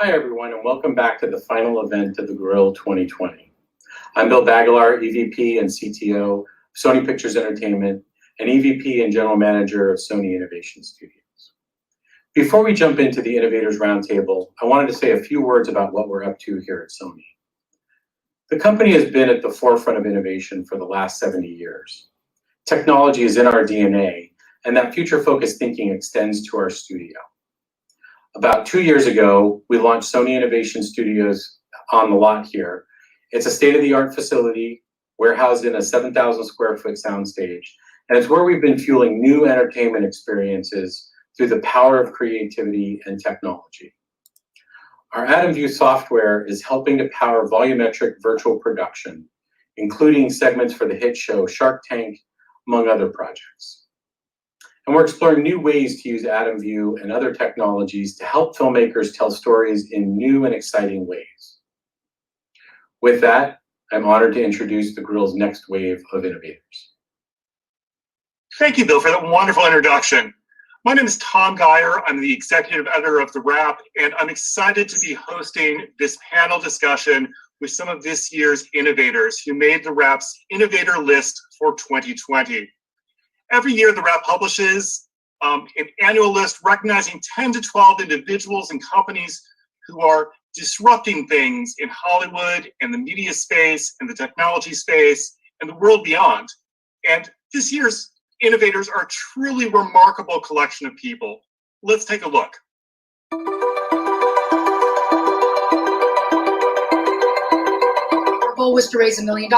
Hi everyone, and welcome back to the final event of TheGrill 2020. I'm Bill Bagalar, EVP and CTO of Sony Pictures Entertainment and EVP and General Manager of Sony Innovation Studios. Before we jump into the Innovators Roundtable, I wanted to say a few words about what we're up to here at Sony. The company has been at the forefront of innovation for the last 70 years. Technology is in our DNA, and that future-focused thinking extends to our studio. About 2 years ago, we launched Sony Innovation Studios on the lot here. It's a state-of-the-art facility warehoused in a 7,000 square foot soundstage, and it's where we've been fueling new entertainment experiences through the power of creativity and technology. Our Atom View software is helping to power volumetric virtual production, including segments for the hit show Shark Tank, among other projects. And we're exploring new ways to use Atom View and other technologies to help filmmakers tell stories in new and exciting ways. With that, I'm honored to introduce TheGrill's next wave of innovators. Thank you, Bill, for that wonderful introduction. My name is Tom Geyer. I'm the executive editor of TheWrap, and I'm excited to be hosting this panel discussion with some of this year's innovators who made TheWrap's Innovator list for 2020. Every year, TheWrap publishes an annual list recognizing 10 to 12 individuals and companies who are disrupting things in Hollywood and the media space and the technology space and the world beyond. And this year's innovators are a truly remarkable collection of people. Let's take a look. Our goal was to raise $1 million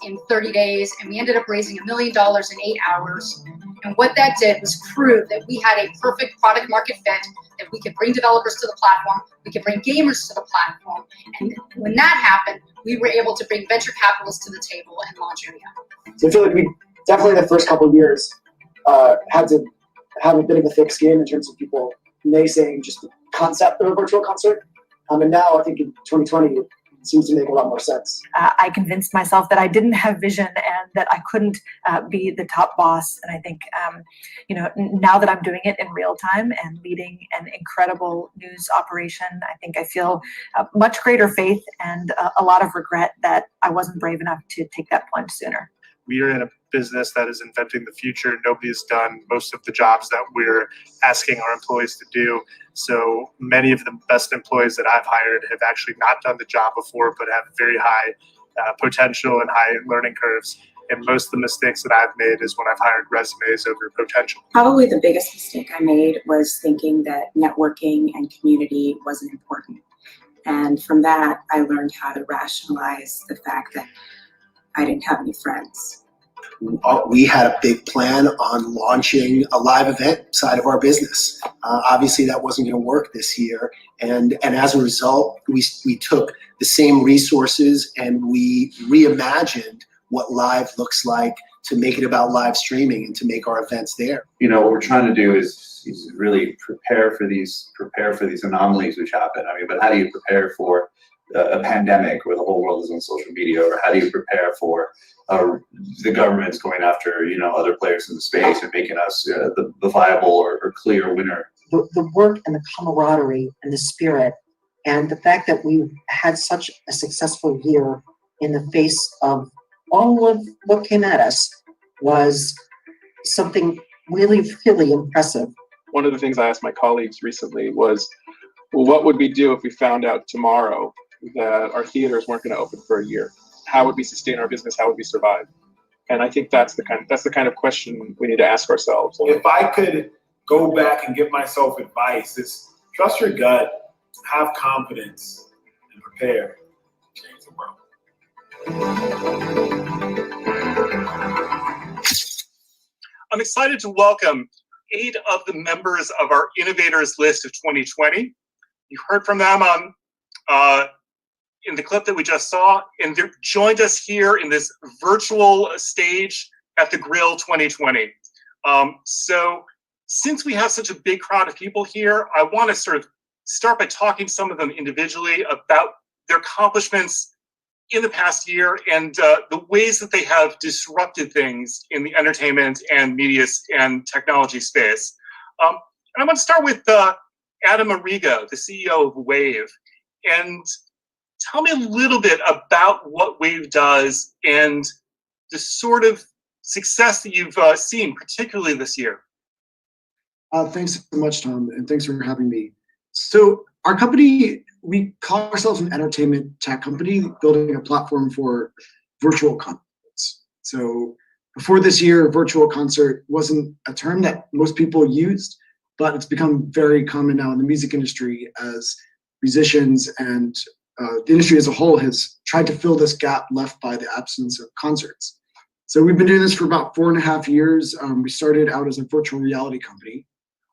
in 30 days, and we ended up raising $1 million in 8 hours. And what that did was prove that we had a perfect product market fit, that we could bring developers to the platform, we could bring gamers to the platform. And when that happened, we were able to bring venture capitalists to the table and launch Area. So I feel like we definitely the first couple of years had to have a bit of a thick skin in terms of people naysaying just the concept of a virtual concert. And now I think in 2020, it seems to make a lot more sense. I convinced myself that I didn't have vision and that I couldn't be the top boss. And I think, now that I'm doing it in real time and leading an incredible news operation, I think I feel much greater faith and a lot of regret that I wasn't brave enough to take that plunge sooner. We are in a business that is inventing the future. Nobody's done most of the jobs that we're asking our employees to do. So many of the best employees that I've hired have actually not done the job before, but have very high potential and high learning curves. And most of the mistakes that I've made is when I've hired resumes over potential. Probably the biggest mistake I made was thinking that networking and community wasn't important. And from that, I learned how to rationalize the fact that I didn't have any friends. We had a big plan on launching a live event side of our business. Obviously, that wasn't going to work this year. And as a result, we took the same resources and we reimagined what live looks like to make it about live streaming and to make our events there. You know, what we're trying to do is really prepare for these anomalies which happen. I mean, but how do you prepare for a pandemic where the whole world is on social media, or how do you prepare for the government's going after other players in the space and making us the viable or clear winner? The work and the camaraderie and the spirit and the fact that we had such a successful year in the face of all of what came at us was something really, really impressive. One of the things I asked my colleagues recently was, well, what would we do if we found out tomorrow that our theaters weren't going to open for a year? How would we sustain our business? How would we survive? And I think that's the kind of question we need to ask ourselves. If I could go back and give myself advice, it's trust your gut, have confidence, and prepare to change the world. I'm excited to welcome 8 of the members of our Innovators list of 2020. You heard from them in the clip that we just saw, and they joined us here in this virtual stage at TheGrill 2020. So since we have such a big crowd of people here, I want to sort of start by talking to some of them individually about their accomplishments in the past year and the ways that they have disrupted things in the entertainment and media and technology space. And I want to start with Adam Arrigo, the CEO of Wave. And tell me a little bit about what Wave does and the sort of success that you've seen, particularly this year. Thanks so much, Tom, and thanks for having me. So our company, we call ourselves an entertainment tech company building a platform for virtual concerts. So before this year, virtual concert wasn't a term that most people used, but it's become very common now in the music industry as musicians and the industry as a whole has tried to fill this gap left by the absence of concerts. So we've been doing this for about 4.5 years. We started out as a virtual reality company,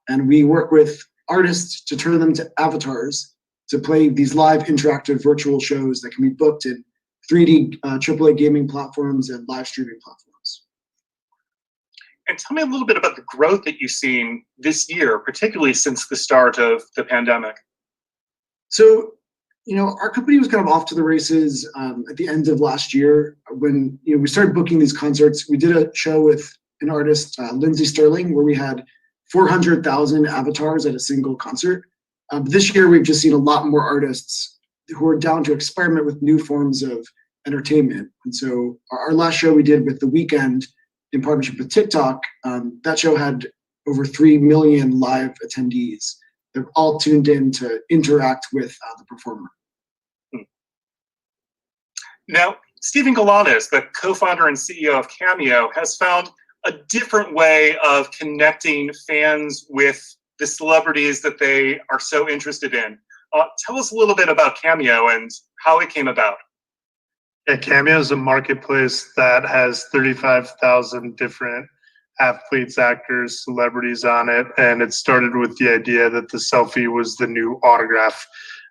and we work with artists to turn them to avatars to play these live interactive virtual shows that can be booked in 3D AAA gaming platforms and live streaming platforms. And tell me a little bit about the growth that you've seen this year, particularly since the start of the pandemic. So, our company was kind of off to the races at the end of last year when we started booking these concerts. We did a show with an artist, Lindsey Sterling, where we had 400,000 avatars at a single concert. This year, we've just seen a lot more artists who are down to experiment with new forms of entertainment. And so our last show we did with The Weeknd in partnership with TikTok, that show had over 3 million live attendees. They're all tuned in to interact with the performer. Now, Stephen Galanis, the co-founder and CEO of Cameo, has found a different way of connecting fans with the celebrities that they are so interested in. Tell us a little bit about Cameo and how it came about. Yeah, Cameo is a marketplace that has 35,000 different athletes, actors, celebrities on it, and it started with the idea that the selfie was the new autograph.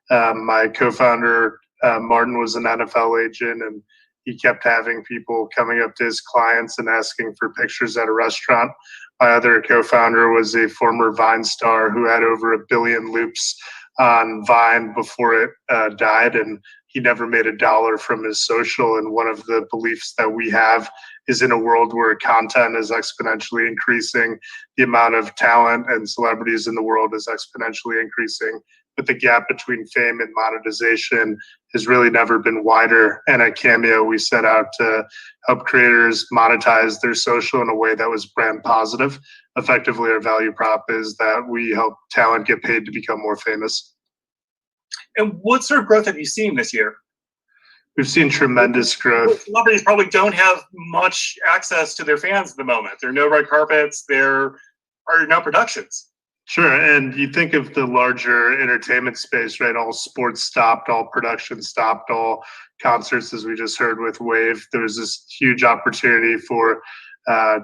My co-founder, Martin, was an NFL agent, and he kept having people coming up to his clients and asking for pictures at a restaurant. My other co-founder was a former Vine star who had over 1 billion loops on Vine before it died, and he never made $1 from his social. And one of the beliefs that we have is in a world where content is exponentially increasing, the amount of talent and celebrities in the world is exponentially increasing, but the gap between fame and monetization has really never been wider. And at Cameo, we set out to help creators monetize their social in a way that was brand positive. Effectively, our value prop is that we help talent get paid to become more famous. And what sort of growth have you seen this year? We've seen tremendous growth. Celebrities probably don't have much access to their fans at the moment. There are no red carpets, there are no productions. Sure, and you think of the larger entertainment space, right? All sports stopped, all production stopped, all concerts, as we just heard with Wave. There was this huge opportunity for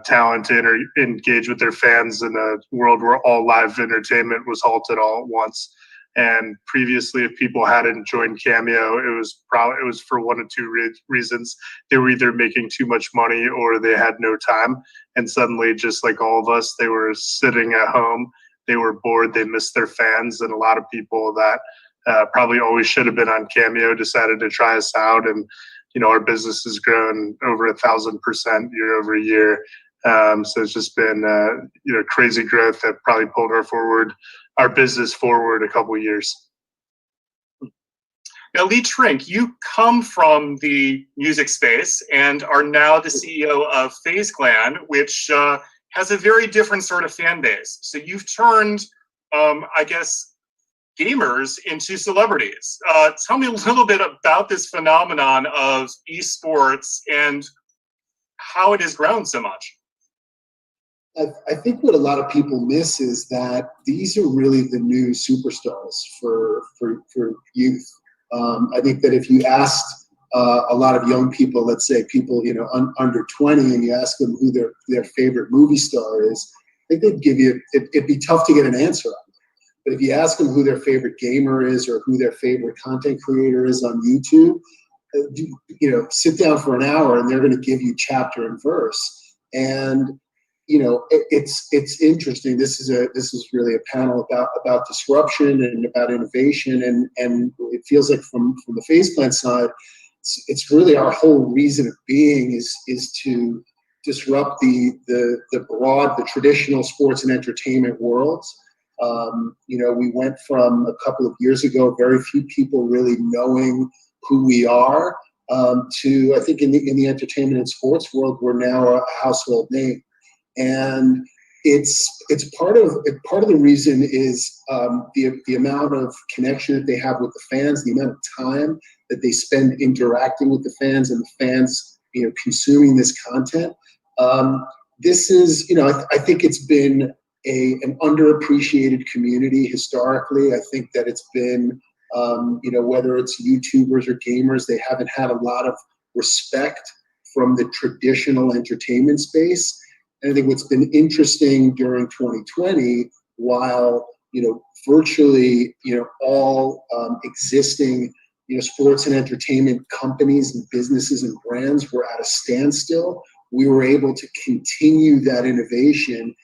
talent to engage with their fans in a world where all live entertainment was halted all at once. And previously, if people hadn't joined Cameo, it was for one of two reasons. They were either making too much money or they had no time. And suddenly, just like all of us, they were sitting at home. They were bored. They missed their fans, and a lot of people that probably always should have been on Cameo decided to try us out. And our business has grown over 1,000% year over year. So it's just been crazy growth that probably pulled our business forward a couple of years. Now, Lee Trink, you come from the music space and are now the CEO of FaZe Clan, which has a very different sort of fan base. So you've turned, I guess, gamers into celebrities. Tell me a little bit about this phenomenon of esports and how it has grown so much. I think what a lot of people miss is that these are really the new superstars for youth. I think that if you asked a lot of young people, let's say people under 20, and you ask them who their favorite movie star is, I think they'd give you. It'd be tough to get an answer on it. But if you ask them who their favorite gamer is or who their favorite content creator is on YouTube, sit down for an hour and they're going to give you chapter and verse. And it's interesting. This is really a panel about disruption and about innovation, and it feels like from the FaZe Clan side, it's really our whole reason of being is to disrupt the traditional sports and entertainment worlds, We went from a couple of years ago, very few people really knowing who we are, to I think in the entertainment and sports world, we're now a household name, and it's part of the reason is the amount of connection that they have with the fans, the amount of time that they spend interacting with the fans, and the fans consuming this content. This is I think it's been an underappreciated community historically. I think that it's been whether it's YouTubers or gamers, they haven't had a lot of respect from the traditional entertainment space. And I think what's been interesting during 2020, while virtually all existing sports and entertainment companies and businesses and brands were at a standstill, we were able to continue that innovation.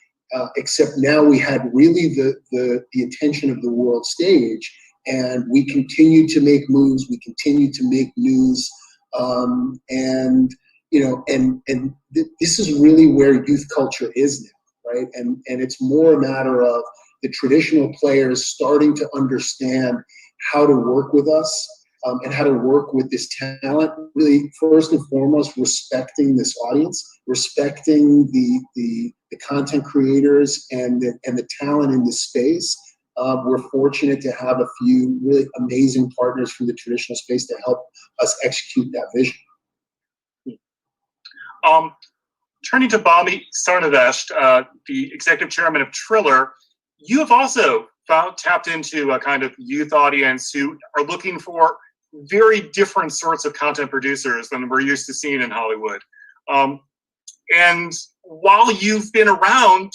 Except now we had really the attention of the world stage, and we continue to make moves. We continue to make news, this is really where youth culture is now, right? And it's more a matter of the traditional players starting to understand how to work with us, and how to work with this talent. Really, first and foremost, respecting this audience, respecting the content creators and the talent in this space. We're fortunate to have a few really amazing partners from the traditional space to help us execute that vision. Turning to Bobby Sarnavest, the executive chairman of Triller, you have also tapped into a kind of youth audience who are looking for very different sorts of content producers than we're used to seeing in Hollywood. And while you've been around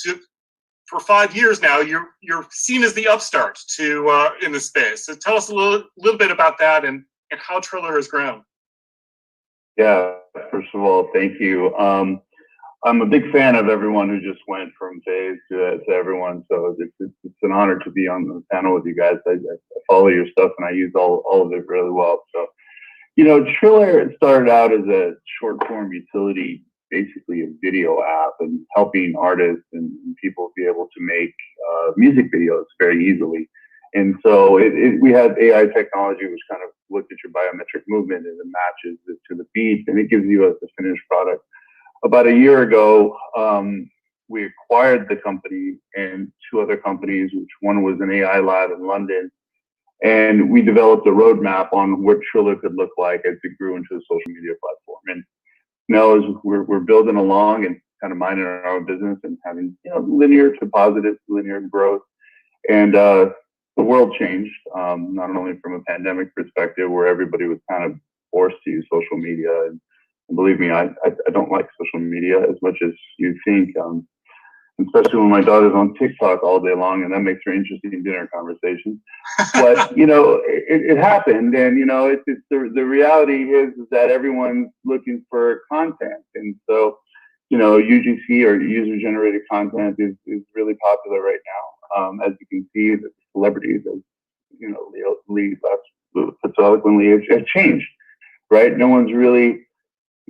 for 5 years now, you're seen as the upstart in the space. So tell us a little bit about that and how Triller has grown. Yeah, first of all, thank you. I'm a big fan of everyone who just went from Faze to everyone. So it's an honor to be on the panel with you guys. I follow your stuff and I use all of it really well. So, Triller started out as a short form utility, basically a video app, and helping artists and people be able to make music videos very easily. And so we had AI technology, which kind of looked at your biometric movement and it matches it to the beat, and it gives you the finished product. About a year ago, we acquired the company and 2 other companies, which one was an AI lab in London. And we developed a roadmap on what Triller could look like as it grew into a social media platform. And now as we're building along and kind of minding our own business and having linear to positive linear growth. And the world changed, not only from a pandemic perspective where everybody was kind of forced to use social media. And believe me, I don't like social media as much as you think, especially when my daughter's on TikTok all day long, and that makes for interesting dinner conversations. But it happened, and it's the reality is that everyone's looking for content, and so UGC or user-generated content is really popular right now. As you can see, the celebrities, as Lee puts eloquently, have changed, right? No one's really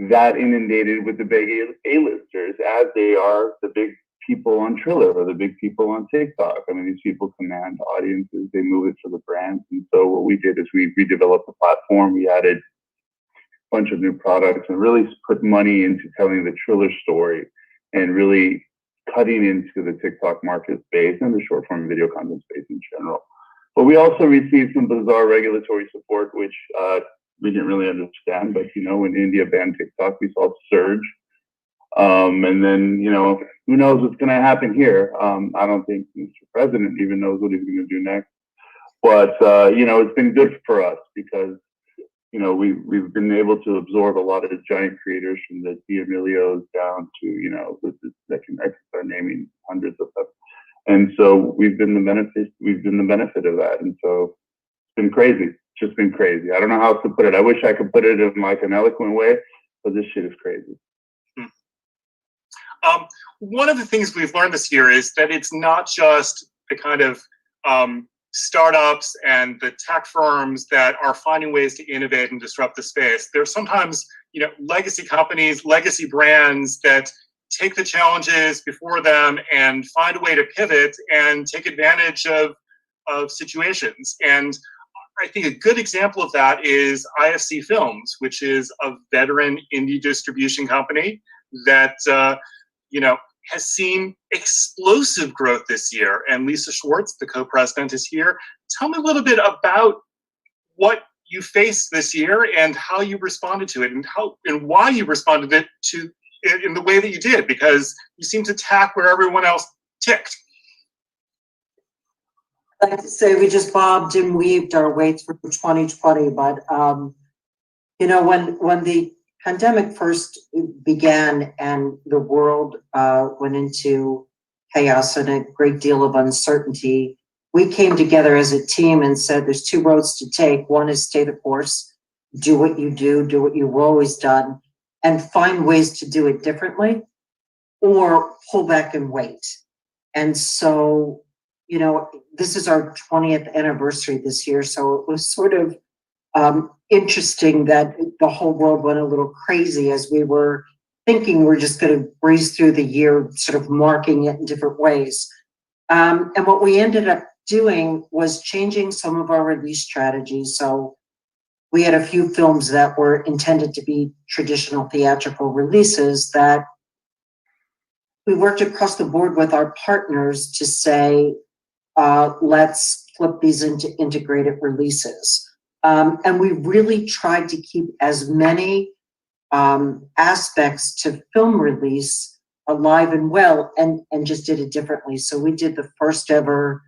that inundated with the big A-listers as they are the big people on Triller or the big people on TikTok. I mean, these people command audiences, they move it for the brands. And so what we did is we redeveloped the platform, we added a bunch of new products and really put money into telling the Triller story and really cutting into the TikTok market space and the short form video content space in general. But we also received some bizarre regulatory support, which we didn't really understand. But when India banned TikTok, we saw a surge. And then, who knows what's going to happen here? I don't think Mr. President even knows what he's going to do next. But, it's been good for us because, we've been able to absorb a lot of the giant creators from the D'Amelios down to, I can start naming hundreds of them. And so we've been the benefit of that. And so it's been crazy. It's just been crazy. I don't know how else to put it. I wish I could put it in like an eloquent way, but this shit is crazy. One of the things we've learned this year is that it's not just the kind of startups and the tech firms that are finding ways to innovate and disrupt the space. There's sometimes, legacy companies, legacy brands that take the challenges before them and find a way to pivot and take advantage of situations. And I think a good example of that is IFC Films, which is a veteran indie distribution company that has seen explosive growth this year. And Lisa Schwartz, the co-president, is here. Tell me a little bit about what you faced this year and how you responded to it, and why you responded to it in the way that you did, because you seem to tack where everyone else ticked. I'd like to say we just bobbed and weaved our way through 2020, but when the pandemic first began and the world went into chaos and a great deal of uncertainty, we came together as a team and said there's two roads to take. One is stay the course, do what you do what you've always done, and find ways to do it differently, or pull back and wait. And so, this is our 20th anniversary this year, so it was sort of interesting that the whole world went a little crazy as we were thinking we're just going to breeze through the year, sort of marking it in different ways. And what we ended up doing was changing some of our release strategies. So we had a few films that were intended to be traditional theatrical releases that we worked across the board with our partners to say, let's flip these into integrated releases. And we really tried to keep as many aspects to film release alive and well, and just did it differently. So we did the first ever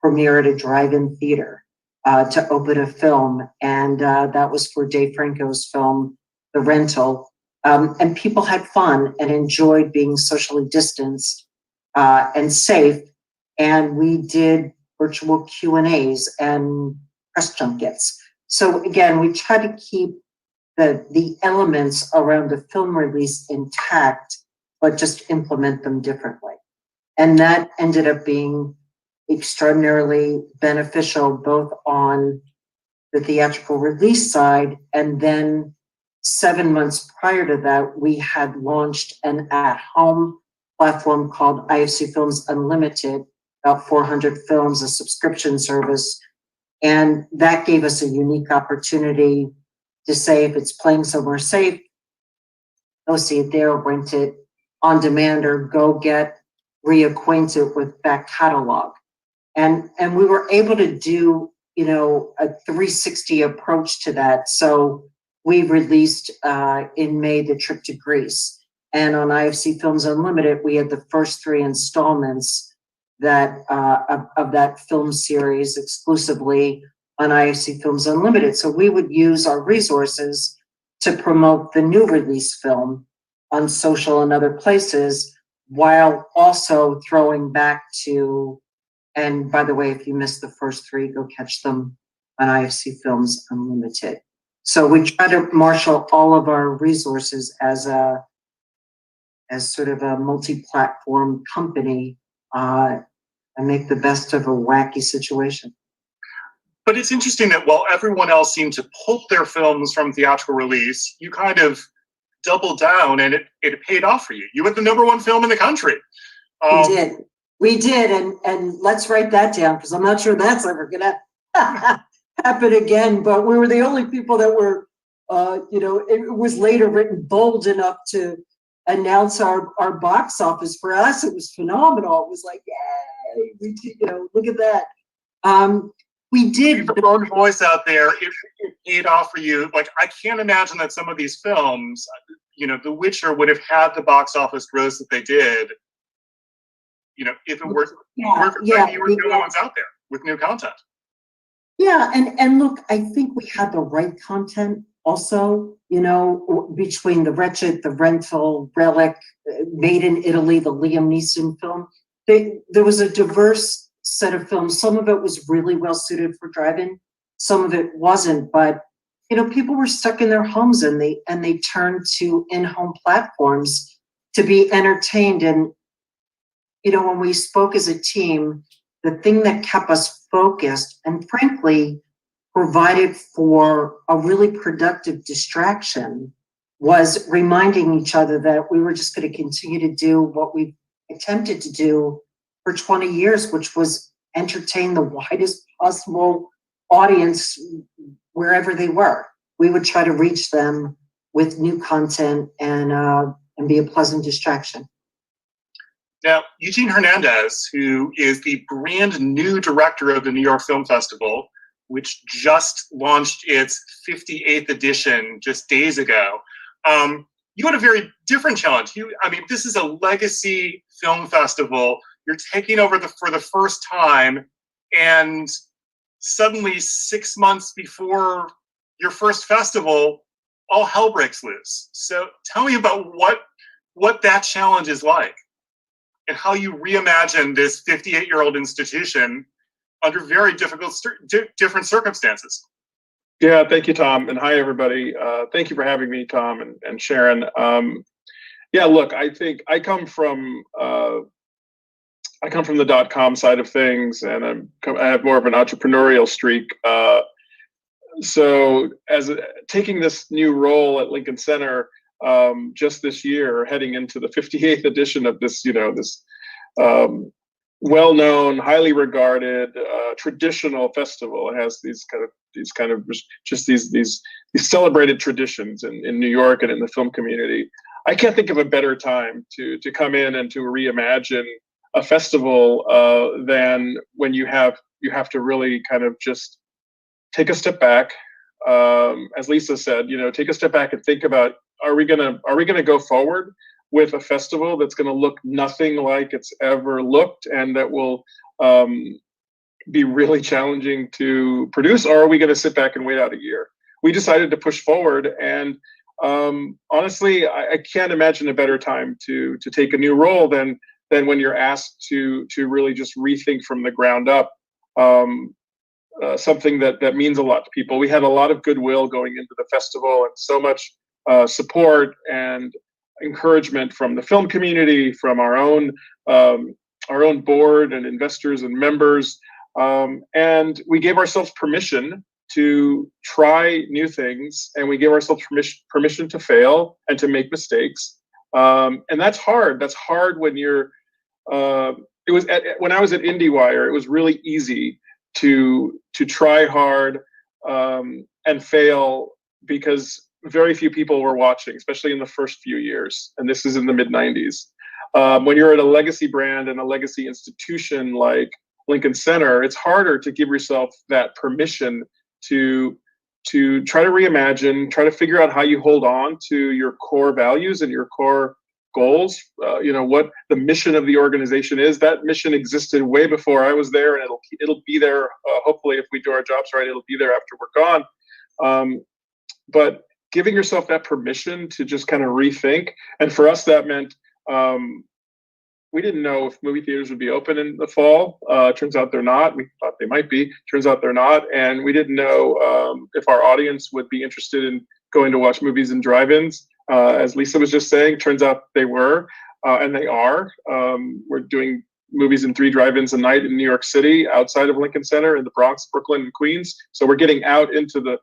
premiere at a drive-in theater to open a film, and that was for Dave Franco's film, The Rental. And people had fun and enjoyed being socially distanced and safe. And we did virtual Q&As and press junkets. So again, we try to keep the elements around the film release intact, but just implement them differently. And that ended up being extraordinarily beneficial, both on the theatrical release side, and then 7 months prior to that, we had launched an at-home platform called IFC Films Unlimited, about 400 films, a subscription service. And that gave us a unique opportunity to say, if it's playing somewhere safe, go see it there, rent it on demand, or go get reacquainted with back catalog. And we were able to do, a 360 approach to that. So we released in May The Trip to Greece. And on IFC Films Unlimited, we had the first 3 installments that of that film series exclusively on IFC Films Unlimited. So we would use our resources to promote the new release film on social and other places, while also throwing back to, and by the way, if you missed the first 3, go catch them on IFC Films Unlimited. So we try to marshal all of our resources as sort of a multi-platform company and make the best of a wacky situation. But it's interesting that while everyone else seemed to pull their films from theatrical release, you kind of doubled down, and it paid off for you. You had the #1 film in the country. We did, and let's write that down, because I'm not sure that's ever gonna happen again. But we were the only people that were, it was later written bold enough to announce our box office. For us, it was phenomenal. It was like, yay, we did, look at that. We did. The own voice out there, it paid off for you. Like, I can't imagine that some of these films, The Witcher would have had the box office gross that they did, if it were, you were the only ones out there with new content. Yeah, and look, I think we had the right content also, between The Wretched, The Rental, Relic, Made in Italy, the Liam Neeson film. There was a diverse set of films. Some of it was really well suited for drive-in, some of it wasn't, but people were stuck in their homes, and they turned to in-home platforms to be entertained. And when we spoke as a team, the thing that kept us focused and frankly provided for a really productive distraction was reminding each other that we were just going to continue to do what we've attempted to do for 20 years, which was entertain the widest possible audience wherever they were. We would try to reach them with new content and be a pleasant distraction. Now, Eugene Hernandez, who is the brand new director of the New York Film Festival, which just launched its 58th edition just days ago, you had a very different challenge. This is a legacy film festival. You're taking over for the first time, and suddenly 6 months before your first festival, all hell breaks loose. So tell me about what that challenge is like and how you reimagine this 58-year-old institution under very difficult, different circumstances. Yeah, thank you, Tom, and hi, everybody. Thank you for having me, Tom and Sharon. Yeah, look, I think I come from the .com side of things, and I have more of an entrepreneurial streak. So, taking this new role at Lincoln Center just this year, heading into the 58th edition of this, this well-known, highly regarded, traditional festival. It has these celebrated traditions in New York and in the film community. I can't think of a better time to come in and to reimagine a festival than when you have to really kind of just take a step back. As Lisa said, take a step back and think about, are we gonna go forward with a festival that's going to look nothing like it's ever looked, and that will be really challenging to produce, or are we going to sit back and wait out a year? We decided to push forward, and honestly, I can't imagine a better time to take a new role than when you're asked to really just rethink from the ground up something that means a lot to people. We had a lot of goodwill going into the festival, and so much support and encouragement from the film community, from our own board and investors and members, and we gave ourselves permission to try new things, and we gave ourselves permission to fail and to make mistakes, and that's hard. That's hard when you're. When I was at IndieWire, it was really easy to try hard and fail because very few people were watching, especially in the first few years, and this is in the mid-90s. When you're at a legacy brand and a legacy institution like Lincoln Center, it's harder to give yourself that permission to try to reimagine, try to figure out how you hold on to your core values and your core goals. What the mission of the organization is. That mission existed way before I was there, and it'll be there. Hopefully, if we do our jobs right, it'll be there after we're gone. But giving yourself that permission to just kind of rethink. And for us, that meant we didn't know if movie theaters would be open in the fall. Turns out they're not. We thought they might be. Turns out they're not. And we didn't know if our audience would be interested in going to watch movies in drive-ins. As Lisa was just saying, turns out they were, and they are. We're doing movies in 3 drive-ins a night in New York City, outside of Lincoln Center, in the Bronx, Brooklyn, and Queens. So we're getting out into the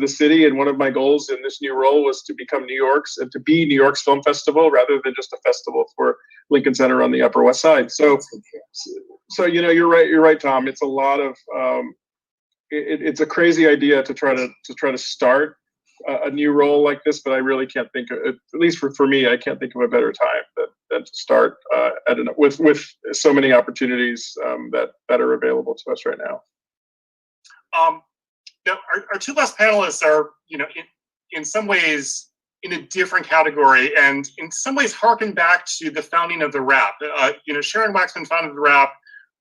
city, and one of my goals in this new role was to become New York's and to be New York's film festival rather than just a festival for Lincoln Center on the Upper West Side. So you're right, Tom. It's a lot of it's a crazy idea to try to start a new role like this, but I really can't think of, at least for me, I can't think of a better time than to start with so many opportunities that are available to us right now. Now, our 2 last panelists are, in some ways in a different category, and in some ways harken back to the founding of TheWrap. Sharon Waxman founded TheWrap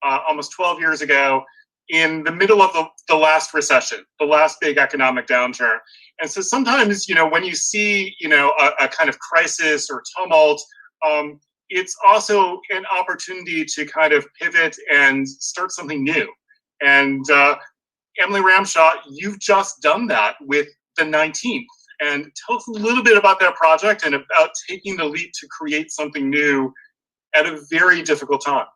almost 12 years ago in the middle of the last recession, the last big economic downturn. And so sometimes, when you see, a kind of crisis or tumult, it's also an opportunity to kind of pivot and start something new. And Emily Ramshaw, you've just done that with the 19th. And tell us a little bit about that project and about taking the leap to create something new at a very difficult time.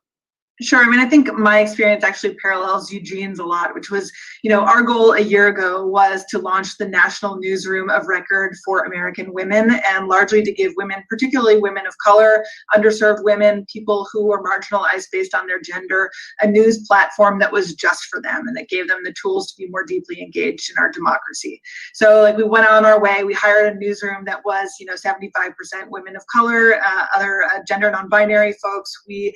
Sure. I mean, I think my experience actually parallels Eugene's a lot, which was, our goal a year ago was to launch the national newsroom of record for American women, and largely to give women, particularly women of color, underserved women, people who were marginalized based on their gender, a news platform that was just for them and that gave them the tools to be more deeply engaged in our democracy. So we went on our way. We hired a newsroom that was, 75% women of color, other gender non-binary folks. We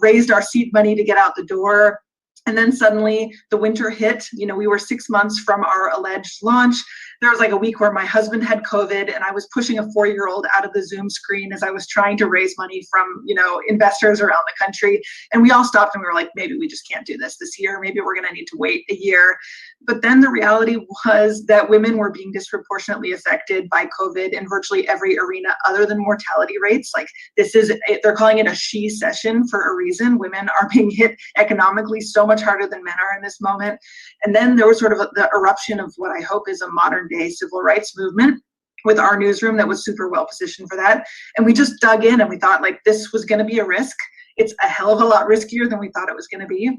raised our seed money to get out the door. And then suddenly the winter hit. We were 6 months from our alleged launch. There was a week where my husband had COVID and I was pushing a 4-year-old out of the Zoom screen as I was trying to raise money from, investors around the country. And we all stopped and we were like, maybe we just can't do this year. Maybe we're going to need to wait a year. But then the reality was that women were being disproportionately affected by COVID in virtually every arena other than mortality rates. They're calling it a she session for a reason. Women are being hit economically so much harder than men are in this moment. And then there was sort of the eruption of what I hope is a modern day civil rights movement with our newsroom that was super well positioned for that. And we just dug in and we thought this was going to be a risk. It's a hell of a lot riskier than we thought it was going to be.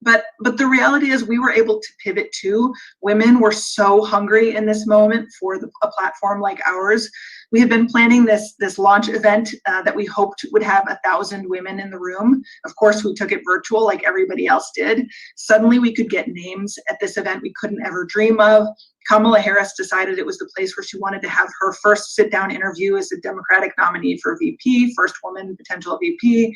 But the reality is we were able to pivot too. Women were so hungry in this moment for a platform like ours. We had been planning this launch event that we hoped would have 1,000 women in the room. Of course, we took it virtual like everybody else did. Suddenly we could get names at this event we couldn't ever dream of. Kamala Harris decided it was the place where she wanted to have her first sit-down interview as a Democratic nominee for VP, first woman potential VP.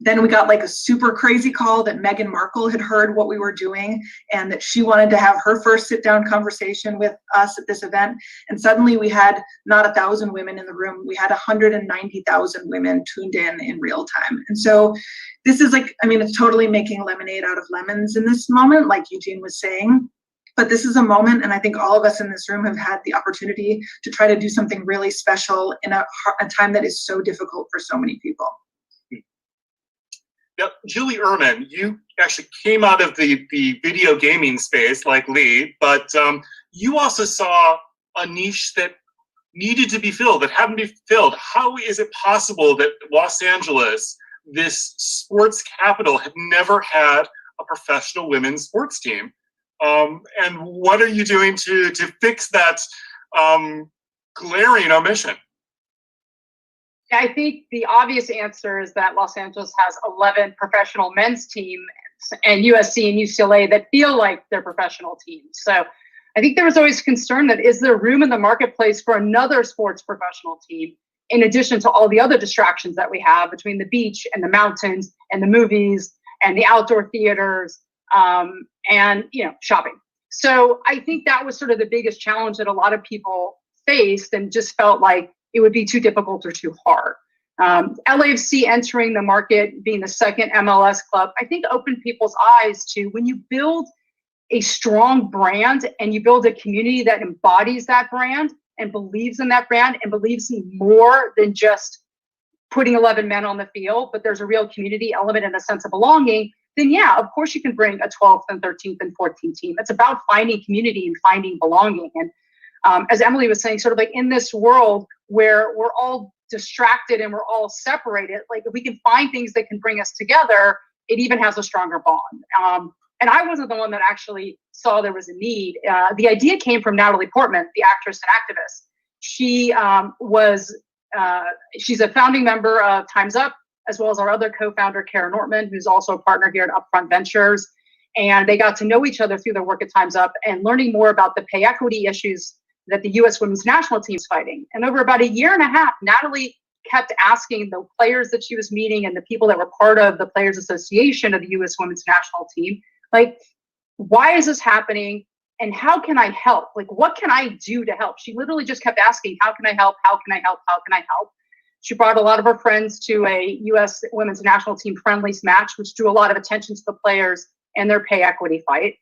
Then we got a super crazy call that Meghan Markle had heard what we were doing and that she wanted to have her first sit-down conversation with us at this event. And suddenly we had not 1,000 women in the room. We had 190,000 women tuned in real time. And so this is it's totally making lemonade out of lemons in this moment, like Eugene was saying. But this is a moment, and I think all of us in this room have had the opportunity to try to do something really special in a time that is so difficult for so many people. Now, Julie Ehrman, you actually came out of the video gaming space like Lee, but you also saw a niche that needed to be filled, that hadn't been filled. How is it possible that Los Angeles, this sports capital, had never had a professional women's sports team? And what are you doing to fix that glaring omission? I think the obvious answer is that Los Angeles has 11 professional men's teams and USC and UCLA that feel like they're professional teams. So I think there was always concern that is there room in the marketplace for another sports professional team in addition to all the other distractions that we have between the beach and the mountains and the movies and the outdoor theaters and shopping. So I think that was sort of the biggest challenge that a lot of people faced and just felt like it would be too difficult or too hard. LAFC entering the market, being the second MLS club, I think opened people's eyes to when you build a strong brand and you build a community that embodies that brand and believes in that brand and believes in more than just putting 11 men on the field, but there's a real community element and a sense of belonging, then yeah, of course you can bring a 12th and 13th and 14th team. It's about finding community and finding belonging. And as Emily was saying, sort of in this world where we're all distracted and we're all separated, if we can find things that can bring us together, it even has a stronger bond. And I wasn't the one that actually saw there was a need. The idea came from Natalie Portman, the actress and activist. She's a founding member of Time's Up, as well as our other co-founder, Karen Nortman, who's also a partner here at Upfront Ventures. And they got to know each other through their work at Time's Up and learning more about the pay equity issues that the U.S. women's national team is fighting. And over about a year and a half, Natalie kept asking the players that she was meeting and the people that were part of the Players Association of the U.S. women's national team, why is this happening? And how can I help? What can I do to help? She literally just kept asking, how can I help? How can I help? How can I help? She brought a lot of her friends to a U.S. women's national team friendlies match, which drew a lot of attention to the players and their pay equity fight.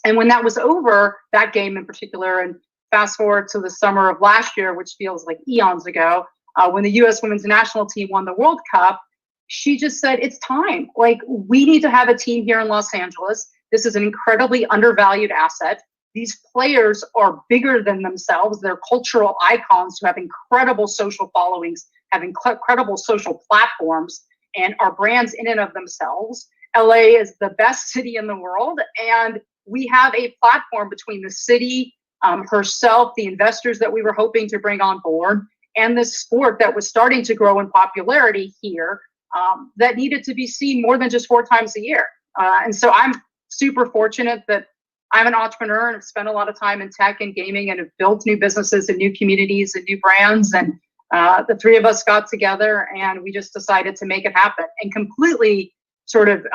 And when that was over, that game in particular, and fast forward to the summer of last year, which feels like eons ago, when the U.S. women's national team won the World Cup, she just said, it's time. We need to have a team here in Los Angeles. This is an incredibly undervalued asset. These players are bigger than themselves. They're cultural icons who have incredible social followings, have incredible social platforms. and our brands in and of themselves. LA is the best city in the world, and we have a platform between the city, herself, the investors that we were hoping to bring on board, and this sport that was starting to grow in popularity here, that needed to be seen more than just 4 times a year. And so I'm super fortunate that I'm an entrepreneur and have spent a lot of time in tech and gaming and have built new businesses and new communities and new brands. And the 3 of us got together and we just decided to make it happen and completely sort of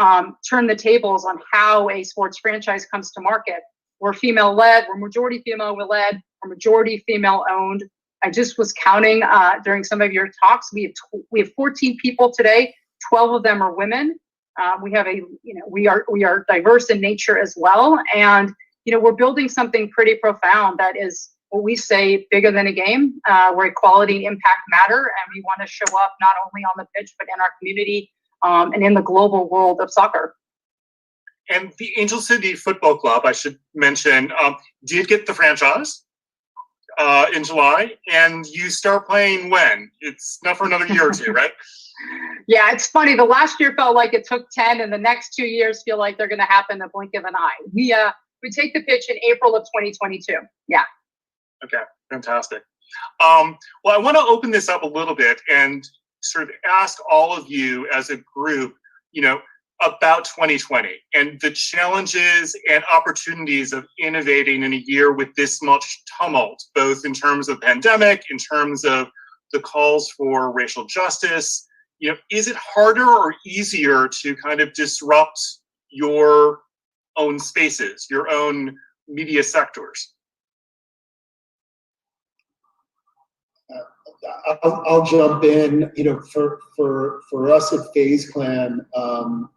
turn the tables on how a sports franchise comes to market. We're female led, we're majority female led, we're majority female owned. I just was counting during some of your talks. We have 14 people today. 12 of them are women. We have we are diverse in nature as well, and we're building something pretty profound that is what we say bigger than a game, where equality and impact matter, and we want to show up not only on the pitch but in our community and in the global world of soccer. And the Angel City Football Club, I should mention, did get the franchise in July, and you start playing when? It's not for another year or 2, right? Yeah, it's funny. The last year felt like it took 10, and the next 2 years feel like they're going to happen in the blink of an eye. We take the pitch in April of 2022. Yeah. Okay, fantastic. Well, I want to open this up a little bit and sort of ask all of you as a group, about 2020 and the challenges and opportunities of innovating in a year with this much tumult, both in terms of pandemic, in terms of the calls for racial justice. Is it harder or easier to kind of disrupt your own spaces, your own media sectors? I'll jump in. For us at FaZe Clan,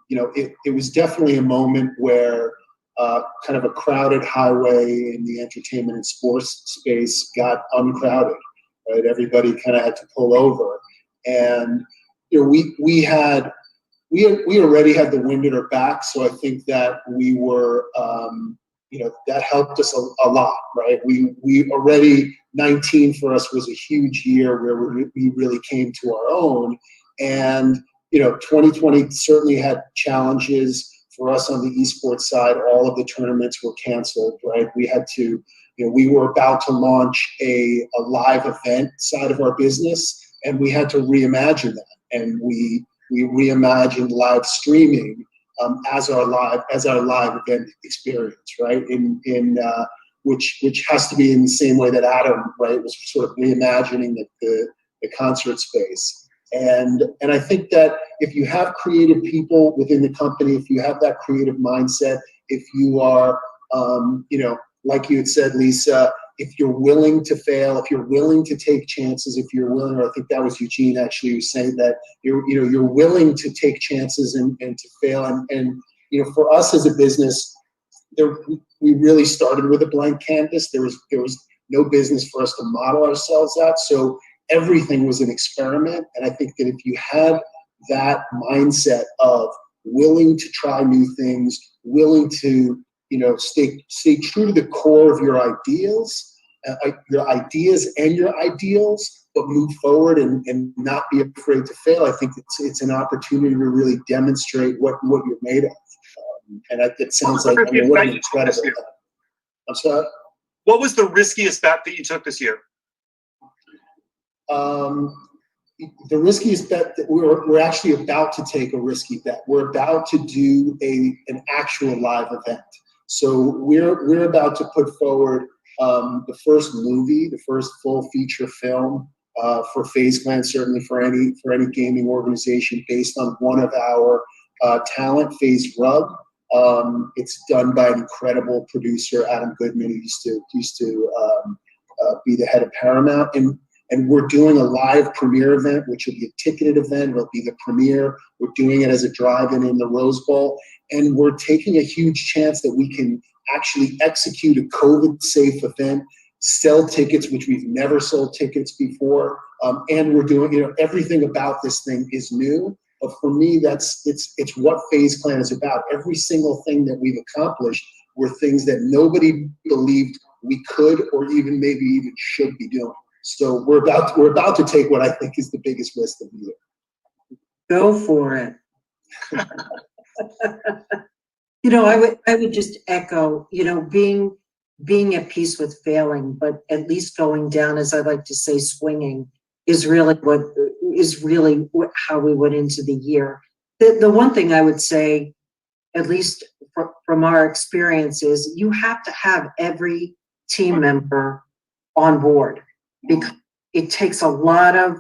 it was definitely a moment where kind of a crowded highway in the entertainment and sports space got uncrowded. Right, everybody kind of had to pull over, and we already had the wind at our back. So I think that we were, that helped us a lot. Right, we already. 19 for us was a huge year where we really came to our own, and 2020 certainly had challenges for us on the esports side. All of the tournaments were canceled. Right, we had to, we were about to launch a live event side of our business, and we had to reimagine that, and we reimagined live streaming as our live event experience. Right, which has to be in the same way that Adam, right, was sort of reimagining the concert space. And I think that if you have creative people within the company, if you have that creative mindset, if you are, like you had said, Lisa, if you're willing to fail, if you're willing to take chances, if you're willing, or I think that was Eugene actually who saying that you're willing to take chances and to fail. And for us as a business, we really started with a blank canvas. There was no business for us to model ourselves at, so everything was an experiment. And I think that if you have that mindset of willing to try new things, willing to stay true to the core of your ideals and your ideals, but move forward and not be afraid to fail, I think it's an opportunity to really demonstrate what you're made of. And it sounds like what an incredible. I'm sorry? What was the riskiest bet that you took this year? The riskiest bet that we're actually about to take a risky bet. We're about to do an actual live event. So we're about to put forward the first movie, the first full feature film for FaZe Clan, certainly for any gaming organization, based on one of our talent, FaZe Rub. It's done by an incredible producer, Adam Goodman, who used to be the head of Paramount, and we're doing a live premiere event, which will be a ticketed event. It'll be the premiere. We're doing it as a drive-in in the Rose Bowl, and we're taking a huge chance that we can actually execute a COVID-safe event, sell tickets, which we've never sold tickets before, and we're doing everything about this thing is new. But for me, it's what FaZe Clan is about. Every single thing that we've accomplished were things that nobody believed we could or maybe even should be doing. So we're about to take what I think is the biggest risk of the year. Go for it. I would just echo, being at peace with failing, but at least going down, as I like to say, swinging is really how we went into the year. The one thing I would say, at least from our experience, is you have to have every team member on board, because it takes a lot of,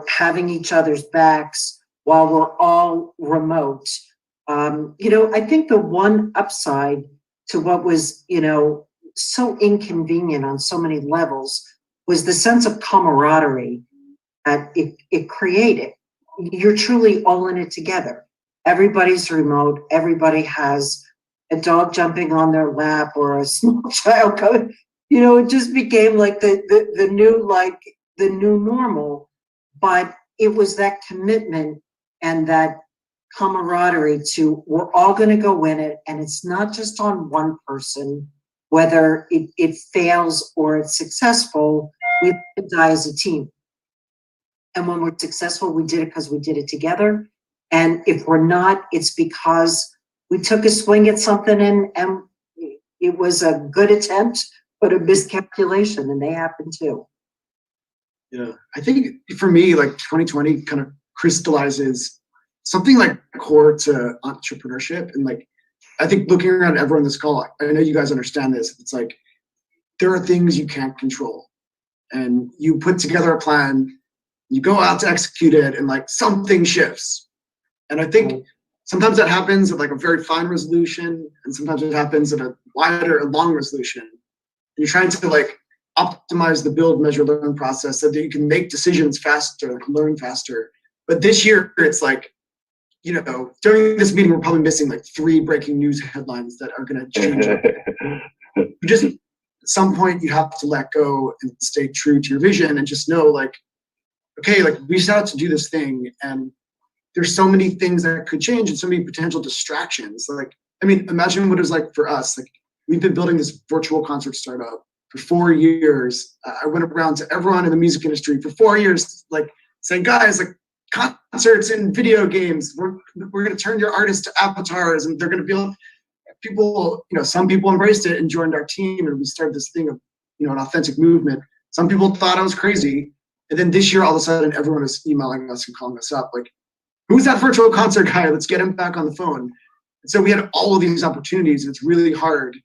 having each other's backs while we're all remote. I think the one upside to what was, so inconvenient on so many levels was the sense of camaraderie that it created. You're truly all in it together. Everybody's remote. Everybody has a dog jumping on their lap or a small child coming. It just became like the new normal. But it was that commitment and that camaraderie to, we're all going to go in it, and it's not just on one person, whether it fails or it's successful. We die as a team, and when we're successful, we did it because we did it together. And if we're not, it's because we took a swing at something and it was a good attempt but a miscalculation, and they happen too. Yeah, I think for me, 2020 kind of crystallizes something core to entrepreneurship. And I think looking around everyone on this call, I know you guys understand this. It's there are things you can't control, and you put together a plan, you go out to execute it, and something shifts. And I think sometimes that happens at a very fine resolution, and sometimes it happens at a wider and long resolution. And you're trying to optimize the build, measure, learn process so that you can make decisions faster, learn faster. But this year, it's during this meeting, we're probably missing 3 breaking news headlines that are going to change it. Just at some point, you have to let go and stay true to your vision and just know, okay, we set out to do this thing, and there's so many things that could change and so many potential distractions. Imagine what it was like for us. We've been building this virtual concert startup for 4 years. I went around to everyone in the music industry for 4 years, saying, guys, concerts and video games, we're going to turn your artists to avatars, and they're going to build people. Some people embraced it and joined our team, and we started this thing of, an authentic movement. Some people thought I was crazy, and then this year, all of a sudden, everyone is emailing us and calling us up, who's that virtual concert guy? Let's get him back on the phone. And so we had all of these opportunities, and it's really hard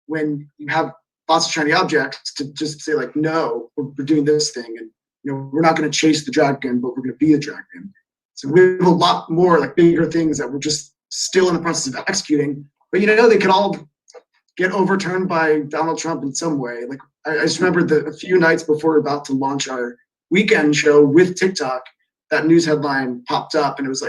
when you have lots of shiny objects to just say no, we're doing this thing, and we're not going to chase the dragon, but we're going to be the dragon. So we have a lot more bigger things that we're just still in the process of executing. But they could all get overturned by Donald Trump in some way. I just remember a few nights before we're about to launch our weekend show with TikTok, that news headline popped up, and it was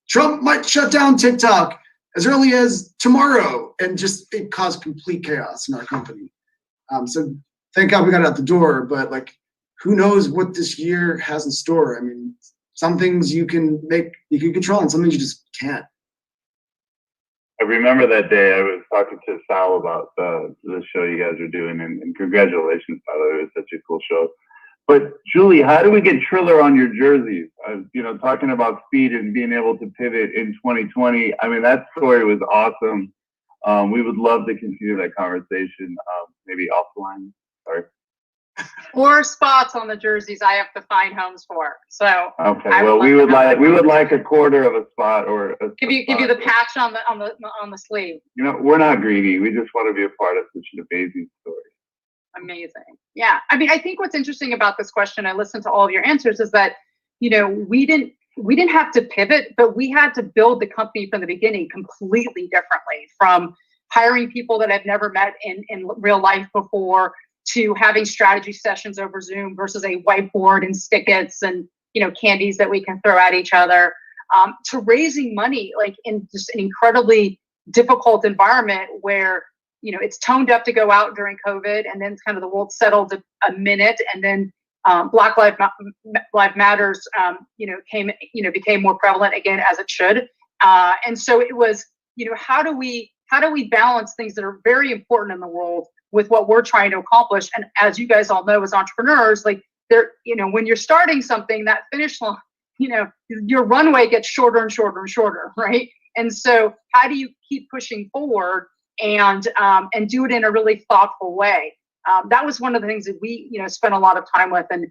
Trump might shut down TikTok as early as tomorrow, and just it caused complete chaos in our company. So thank God we got it out the door, but who knows what this year has in store? Some things you can control, and some things you just can't. I remember that day I was talking to Sal about the show you guys are doing, and congratulations, by the way, it was such a cool show. But Julie, how do we get Triller on your jerseys? Talking about speed and being able to pivot in 2020. That story was awesome. We would love to continue that conversation, maybe offline. Sorry. Or spots on the jerseys I have to find homes for. So okay, well, we would like a quarter of a spot, or give you the patch on the sleeve. We're not greedy. We just want to be a part of such an amazing story. Amazing. Yeah. I think what's interesting about this question, I listened to all of your answers, is that, we didn't have to pivot, but we had to build the company from the beginning completely differently, from hiring people that I've never met in real life before, to having strategy sessions over Zoom versus a whiteboard and stickets and, candies that we can throw at each other, to raising money, in just an incredibly difficult environment where, it's toned up to go out during COVID, and then kind of the world settled a minute, and then Black Lives Matters, became more prevalent again, as it should. And so it was, how do we balance things that are very important in the world with what we're trying to accomplish? And as you guys all know, as entrepreneurs, when you're starting something, that finish line your runway gets shorter and shorter and shorter, right? And so how do you keep pushing forward and do it in a really thoughtful way? That was one of the things that we, spent a lot of time with, and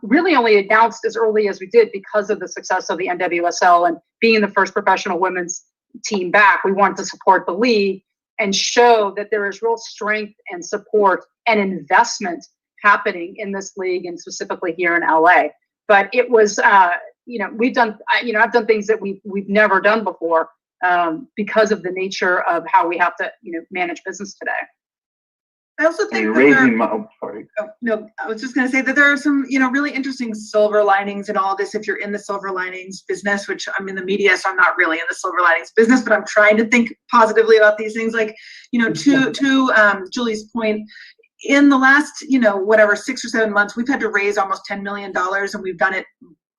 really only announced as early as we did because of the success of the NWSL and being the first professional women's team back. We wanted to support the league and show that there is real strength and support and investment happening in this league, and specifically here in LA. But it was, I've done things that we've never done before because of the nature of how we have to, manage business today. I also think I was just going to say that there are some, really interesting silver linings in all of this. If you're in the silver linings business, which I'm in the media, so I'm not really in the silver linings business, but I'm trying to think positively about these things. Like, to Julie's point, in the last, 6 or 7 months, we've had to raise almost $10 million, and we've done it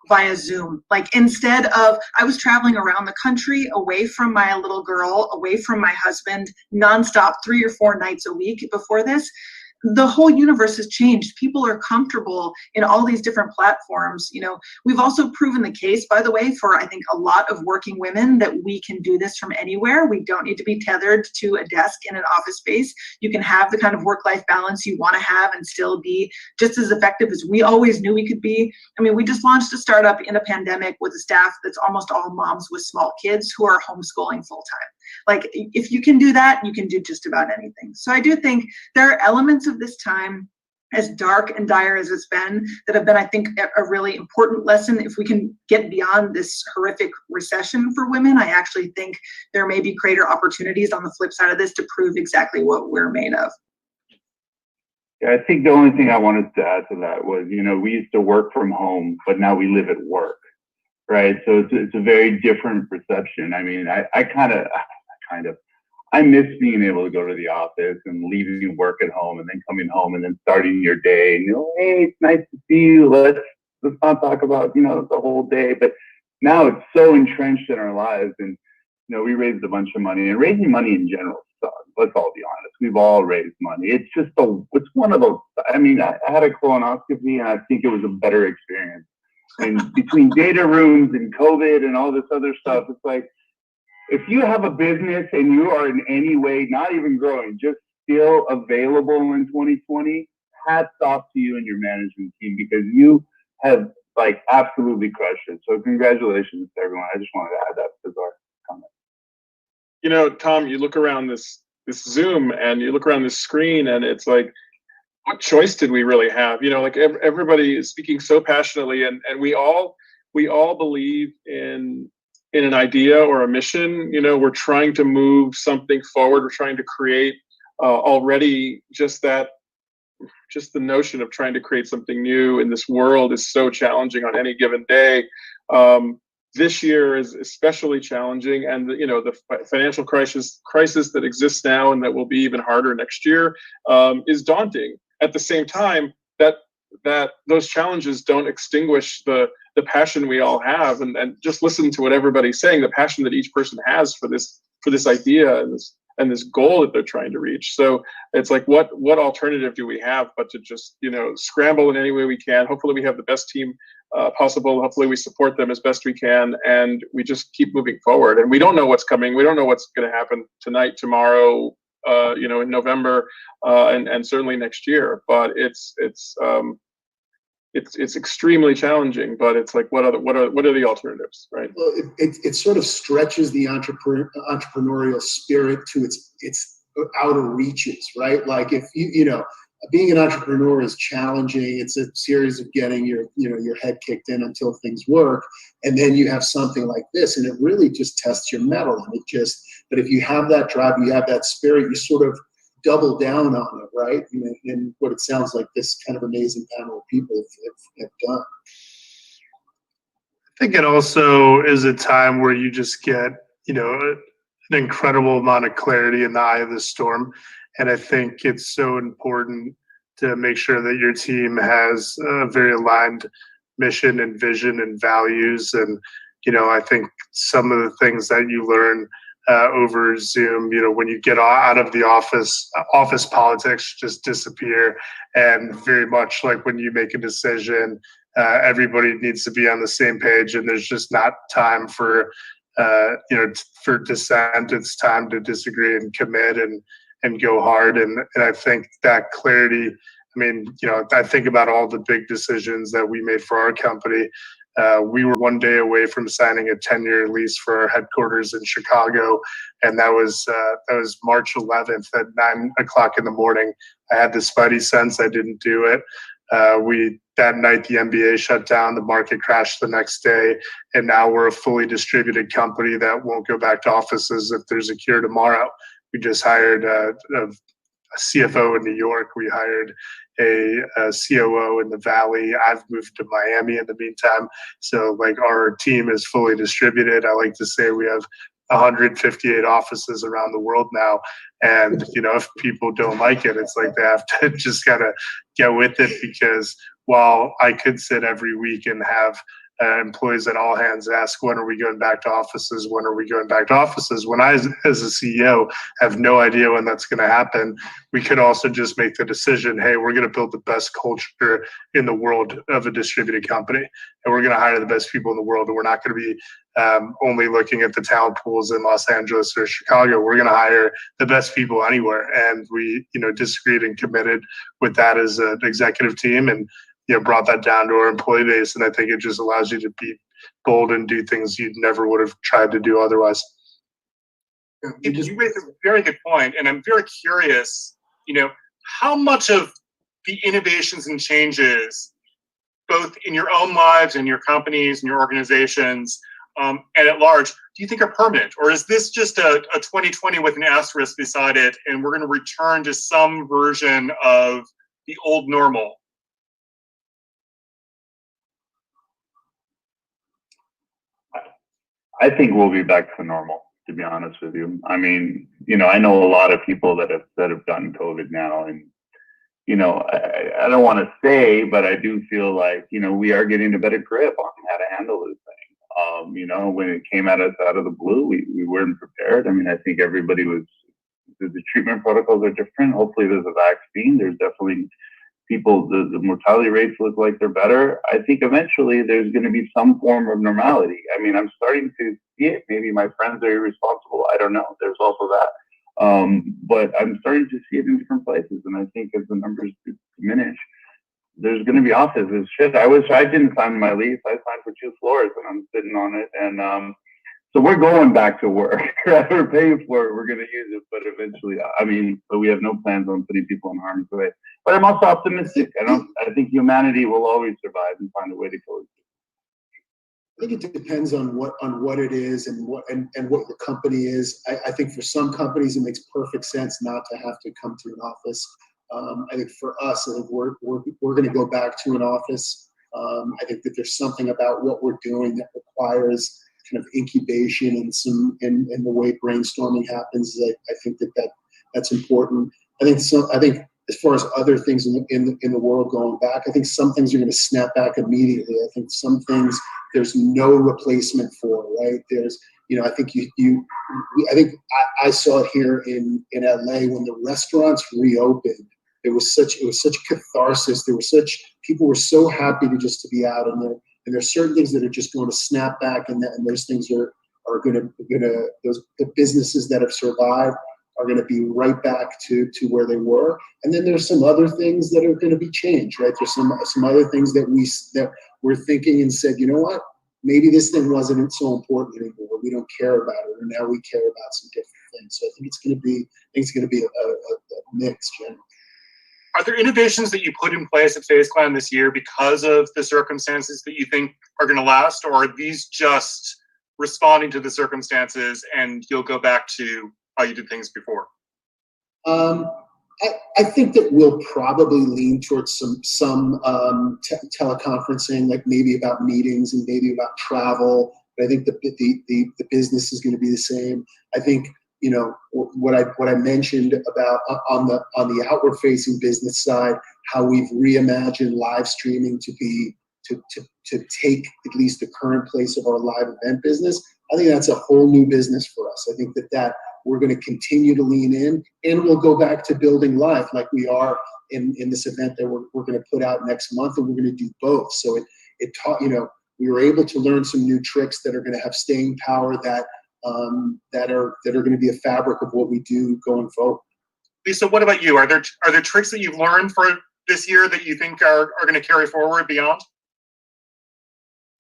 via Zoom. Like, instead of, I was traveling around the country away from my little girl, away from my husband, nonstop 3 or 4 nights a week before this. The whole universe has changed. People are comfortable in all these different platforms. We've also proven the case, by the way, for I think a lot of working women, that we can do this from anywhere. We don't need to be tethered to a desk in an office space. You can have the kind of work-life balance you want to have and still be just as effective as we always knew we could be. I mean, we just launched a startup in a pandemic with a staff that's almost all moms with small kids who are homeschooling full-time. Like, if you can do that, you can do just about anything. So I do think there are elements of this time, as dark and dire as it's been, that have been, I think, a really important lesson. If we can get beyond this horrific recession for women, I actually think there may be greater opportunities on the flip side of this to prove exactly what we're made of. Yeah, I think the only thing I wanted to add to that was, we used to work from home, but now we live at work, right? So it's a very different perception. I mean, I miss being able to go to the office and leaving work at home and then coming home and then starting your day. And, hey, it's nice to see you. Let's not talk about, the whole day. But now it's so entrenched in our lives. And, we raised a bunch of money, and raising money in general sucks. Let's all be honest. We've all raised money. It's just it's one of those. I mean, I had a colonoscopy, and I think it was a better experience. And between data rooms and COVID and all this other stuff, it's like, if you have a business and you are in any way not even growing, just still available in 2020, hats off to you and your management team, because you have absolutely crushed it. So congratulations to everyone. I just wanted to add that bizarre comment. Tom, you look around this Zoom and you look around this screen, and it's like, what choice did we really have? Everybody is speaking so passionately, and we all believe in an idea or a mission. We're trying to move something forward. We're trying to create already just the notion of trying to create something new in this world is so challenging on any given day. This year is especially challenging, and the financial crisis that exists now and that will be even harder next year is daunting. At the same time, that those challenges don't extinguish the passion we all have, and just listen to what everybody's saying, the passion that each person has for this idea and this goal that they're trying to reach. So it's like, what alternative do we have but to just scramble in any way we can. Hopefully we have the best team possible. Hopefully we support them as best we can, and we just keep moving forward. And we don't know what's coming. We don't know what's going to happen tonight, tomorrow, in November, and certainly next year. But it's extremely challenging. But it's like, what are the alternatives, right? Well, it sort of stretches the entrepreneurial spirit to its outer reaches, right? Like, if being an entrepreneur is challenging. It's a series of getting your head kicked in until things work, and then you have something like this, and it really just tests your mettle. And but if you have that drive, you have that spirit, you sort of double down on it, right? And what it sounds like this kind of amazing panel of people have done. I think it also is a time where you just get, an incredible amount of clarity in the eye of the storm. And I think it's so important to make sure that your team has a very aligned mission and vision and values. And, I think some of the things that you learn over Zoom, when you get out of the office politics just disappear. And very much like when you make a decision, everybody needs to be on the same page, and there's just not time for for dissent. It's time to disagree and commit and go hard. And I think that clarity, I mean, I think about all the big decisions that we made for our company. We were one day away from signing a 10-year lease for our headquarters in Chicago, and that was March 11th at 9 o'clock in the morning. I had the spidey sense. I didn't do it. That night the NBA shut down, the market crashed the next day, and now we're a fully distributed company that won't go back to offices if there's a cure tomorrow. We just hired a CFO in New York. We hired a COO in the Valley. I've moved to Miami in the meantime. So like our team is fully distributed. I like to say we have 158 offices around the world now. And, if people don't like it, it's like they have to just gotta get with it, because while I could sit every week and have employees at all hands ask, when are we going back to offices? When are we going back to offices? When I, as a CEO, have no idea when that's going to happen, we could also just make the decision, hey, we're going to build the best culture in the world of a distributed company, and we're going to hire the best people in the world, and we're not going to be only looking at the talent pools in Los Angeles or Chicago. We're going to hire the best people anywhere, and we, disagreed and committed with that as an executive team, and brought that down to our employee base. And I think it just allows you to be bold and do things you never would have tried to do otherwise. You raised a very good point, and I'm very curious, how much of the innovations and changes, both in your own lives and your companies and your organizations, and at large, do you think are permanent? Or is this just a 2020 with an asterisk beside it, and we're going to return to some version of the old normal? I think we'll be back to normal, to be honest with you. I mean, I know a lot of people that have gotten COVID now, and I don't want to say, but I do feel like we are getting a better grip on how to handle this thing. When it came at us out of the blue, we weren't prepared. I mean, I think everybody was. The treatment protocols are different. Hopefully, there's a vaccine. There's definitely people, the mortality rates look like they're better. I think eventually there's going to be some form of normality. I mean, I'm starting to see it. Maybe my friends are irresponsible. I don't know. There's also that. But I'm starting to see it in different places. And I think as the numbers diminish, there's going to be offices. Shit, I didn't sign my lease. I signed for 2 floors and I'm sitting on it. And so we're going back to work. We're paying for it. We're going to use it. But eventually, but we have no plans on putting people in harm's way. But I'm also optimistic. I think humanity will always survive and find a way to coexist. I think it depends on what it is and what your company is. I think for some companies it makes perfect sense not to have to come to an office. I think for us, I think we're going to go back to an office. I think that there's something about what we're doing that requires kind of incubation and the way brainstorming happens. I think that's important. I think as far as other things in the world going back, I think some things are going to snap back immediately. I think some things there's no replacement for, right? There's, I think I saw it here in LA when the restaurants reopened. It was such catharsis. People were so happy to be out, and there's certain things that are just going to snap back, and those things are going to the businesses that have survived are going to be right back to where they were. And then there's some other things that are going to be changed, right? There's some other things that we're thinking and said, you know what? Maybe this thing wasn't so important anymore. We don't care about it, and now we care about some different things. So I think it's going to be a mix, generally. Are there innovations that you put in place at FaZe Clan this year because of the circumstances that you think are going to last, or are these just responding to the circumstances and you'll go back to how you did things before? I think that we'll probably lean towards some teleconferencing, like maybe about meetings and maybe about travel. But I think the business is going to be the same. I think what I mentioned about on the outward facing business side, how we've reimagined live streaming to take at least the current place of our live event business. I think that's a whole new business for us. I think that we're going to continue to lean in, and we'll go back to building live like we are in this event that we're going to put out next month, and we're going to do both. So it taught, we were able to learn some new tricks that are going to have staying power that are going to be a fabric of what we do going forward. Lisa, what about you? Are there tricks that you've learned for this year that you think are going to carry forward beyond?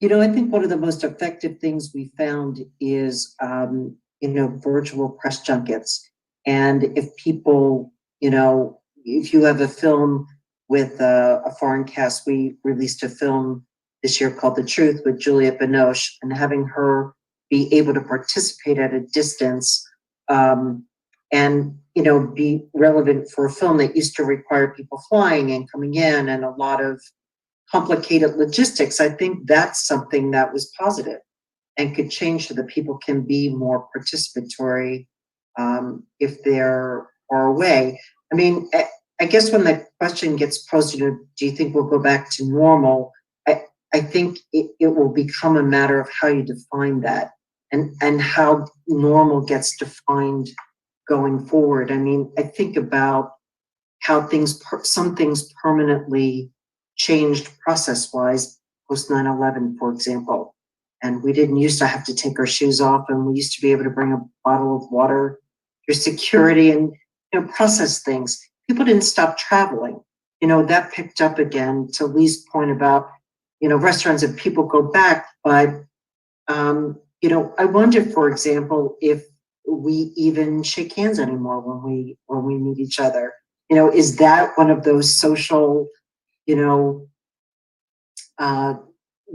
I think one of the most effective things we found is, virtual press junkets. And if people, if you have a film with a foreign cast, we released a film this year called The Truth with Juliette Binoche, and having her be able to participate at a distance and be relevant for a film that used to require people flying and coming in and a lot of complicated logistics. I think that's something that was positive and could change so that people can be more participatory if they're far away. I mean, I guess when the question gets posed, do you think we'll go back to normal? I think it will become a matter of how you define that and how normal gets defined going forward. I mean, I think about how some things permanently changed process-wise post 9/11, for example. And we didn't used to have to take our shoes off, and we used to be able to bring a bottle of water through security and process things. People didn't stop traveling. That picked up again, to Lee's point about restaurants and people go back. But I wonder, for example, if we even shake hands anymore when we meet each other. Is that one of those social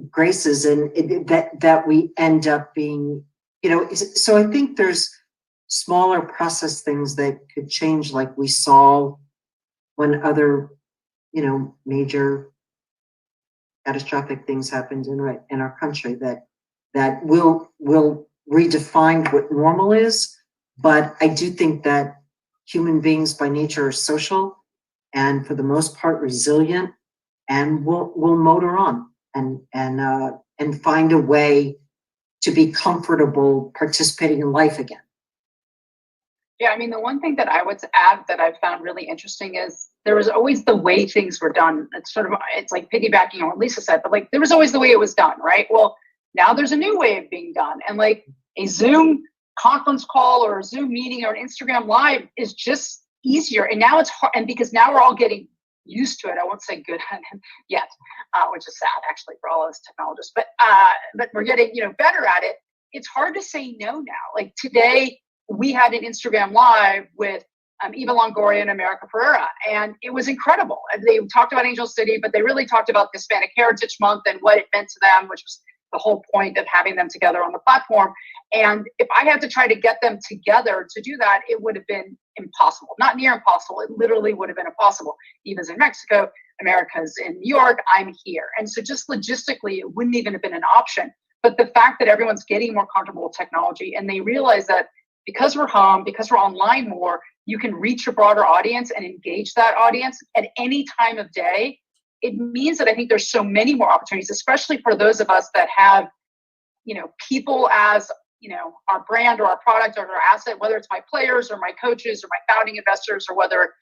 graces and that we end up being, so I think there's smaller process things that could change, like we saw when other, major catastrophic things happened in our country that will redefine what normal is. But I do think that human beings by nature are social and for the most part resilient, and we'll motor on and find a way to be comfortable participating in life again. Yeah, I mean, the one thing that I would add that I've found really interesting is there was always the way things were done. It's like piggybacking on what Lisa said, but like there was always the way it was done, right? Well, now there's a new way of being done, and like a Zoom conference call or a Zoom meeting or an Instagram live is just easier. And now it's hard, and because now we're all getting used to it. I won't say good yet, which is sad actually for all of us technologists, but we're getting better at it. It's hard to say no now. Like today, we had an Instagram live with Eva Longoria and America Ferrera, and it was incredible. They talked about Angel City, but they really talked about Hispanic Heritage Month and what it meant to them, which was the whole point of having them together on the platform. And if I had to try to get them together to do that, it would have been impossible. Not near impossible. It literally would have been impossible. Eva's in Mexico, America's in New York, I'm here. And so just logistically, it wouldn't even have been an option. But the fact that everyone's getting more comfortable with technology, and they realize that because we're home, because we're online more, you can reach a broader audience and engage that audience at any time of day. It means that I think there's so many more opportunities, especially for those of us that have, people as, our brand or our product or our asset, whether it's my players or my coaches or my founding investors, or whether,